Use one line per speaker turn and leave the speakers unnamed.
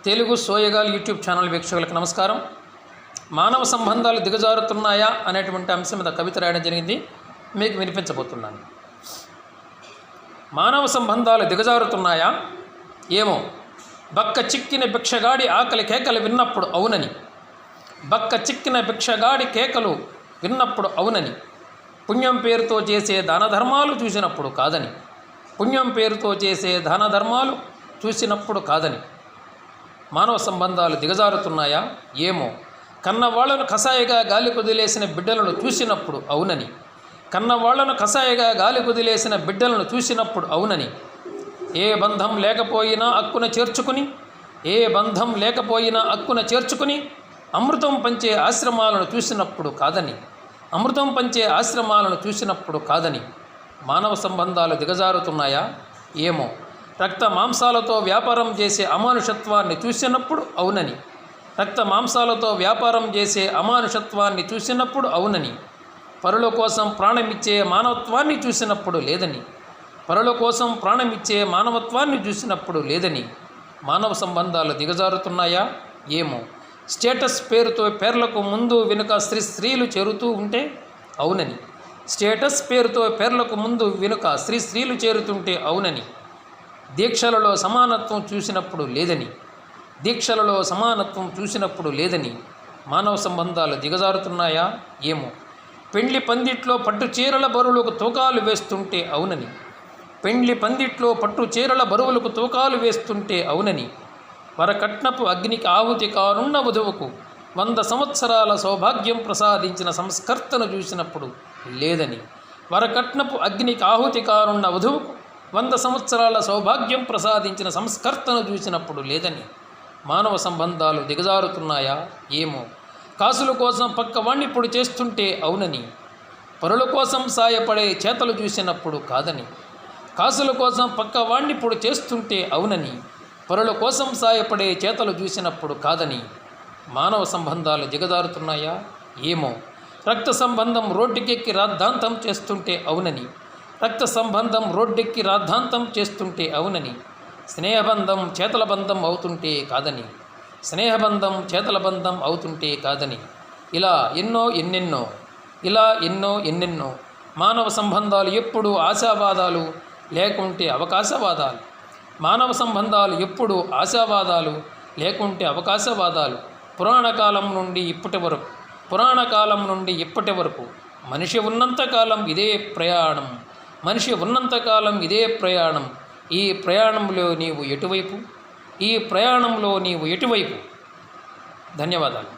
Telugu సోయగాల్ YouTube channel వీక్షకులకు నమస్కారం. మానవ సంబంధాలు దిగజారుతున్నాయా అనేటువంటి అంశం మీద కవిత రాయడం జరిగింది, మీకు వినిపించబోతున్నాను. మానవ సంబంధాలు దిగజారుతున్నాయా ఏమో, బక్క చిక్కిన భిక్షగాడి ఆకలి కేకలు విన్నప్పుడు అవునని, బక్క చిక్కిన భిక్షగాడి కేకలు విన్నప్పుడు అవునని, పుణ్యం పేరుతో చేసే దాన ధర్మాలు చూసినప్పుడు కాదని, పుణ్యం పేరుతో చేసే దాన ధర్మాలు చూసినప్పుడు కాదని. మానవ సంబంధాలు దిగజారుతున్నాయా ఏమో, కన్నవాళ్లను కసాయిగా గాలి కుదిలేసిన బిడ్డలను చూసినప్పుడు అవునని, కన్నవాళ్లను కసాయిగా గాలి కుదిలేసిన బిడ్డలను చూసినప్పుడు అవునని, ఏ బంధం లేకపోయినా అక్కున చేర్చుకుని, ఏ బంధం లేకపోయినా అక్కున చేర్చుకుని అమృతం పంచే ఆశ్రమాలను చూసినప్పుడు కాదని, అమృతం పంచే ఆశ్రమాలను చూసినప్పుడు కాదని. మానవ సంబంధాలు దిగజారుతున్నాయా ఏమో, రక్త మాంసాలతో వ్యాపారం చేసే అమానుషత్వాన్ని చూసినప్పుడు అవునని, రక్త మాంసాలతో వ్యాపారం చేసే అమానుషత్వాన్ని చూసినప్పుడు అవునని, పరుల కోసం ప్రాణమిచ్చే మానవత్వాన్ని చూసినప్పుడు లేదని, పరుల కోసం ప్రాణమిచ్చే మానవత్వాన్ని చూసినప్పుడు లేదని. మానవ సంబంధాలు దిగజారుతున్నాయా ఏమో, స్టేటస్ పేరుతో పేర్లకు ముందు వెనుక స్త్రీలు చేరుతూ ఉంటే అవునని, స్టేటస్ పేరుతో పేర్లకు ముందు వెనుక స్త్రీలు చేరుతుంటే అవునని, దీక్షలలో సమానత్వం చూసినప్పుడు లేదని, దీక్షలలో సమానత్వం చూసినప్పుడు లేదని. మానవ సంబంధాలు దిగజారుతున్నాయా ఏమో, పెండ్లి పందిట్లో పట్టు చీరల బరువులకు తూకాలు వేస్తుంటే అవునని, పెండ్లి పందిట్లో పట్టు చీరల బరువులకు తూకాలు వేస్తుంటే అవునని, వరకట్నపు అగ్నికి ఆహుతి కానున్న వధువుకు 100 సంవత్సరాల సౌభాగ్యం ప్రసాదించిన సంస్కర్తను చూసినప్పుడు లేదని, వరకట్నపు అగ్నికి ఆహుతి కానున్న వధువుకు 100 సంవత్సరాల సౌభాగ్యం ప్రసాదించిన సంస్కర్తను చూసినప్పుడు లేదని. మానవ సంబంధాలు దిగజారుతున్నాయా ఏమో, కాసుల కోసం పక్కవాణ్ణి ఇప్పుడు చేస్తుంటే అవునని, పరుల కోసం సాయపడే చేతలు చూసినప్పుడు కాదని, కాసుల కోసం పక్కవాణ్ణి ఇప్పుడు చేస్తుంటే అవునని, పరుల కోసం సాయపడే చేతలు చూసినప్పుడు కాదని. మానవ సంబంధాలు దిగజారుతున్నాయా ఏమో, రక్త సంబంధం రోడ్డుకెక్కి రాద్ధాంతం చేస్తుంటే అవునని, రక్త సంబంధం రోడ్డెక్కి రాద్ధాంతం చేస్తుంటే అవునని, స్నేహబంధం చేతల బంధం అవుతుంటే కాదని, స్నేహబంధం చేతల బంధం అవుతుంటే కాదని. ఇలా ఎన్నెన్నో మానవ సంబంధాలు ఎప్పుడు ఆశావాదాలు లేకుంటే అవకాశవాదాలు, మానవ సంబంధాలు ఎప్పుడు ఆశావాదాలు లేకుంటే అవకాశవాదాలు. పురాణకాలం నుండి ఇప్పటి వరకు మనిషి ఉన్నంతకాలం ఇదే ప్రయాణం, మనిషి ఉన్నంతకాలం ఇదే ప్రయాణం. ఈ ప్రయాణంలో నీవు ఎటువైపు, ఈ ప్రయాణంలో నీవు ఎటువైపు? ధన్యవాదాలు.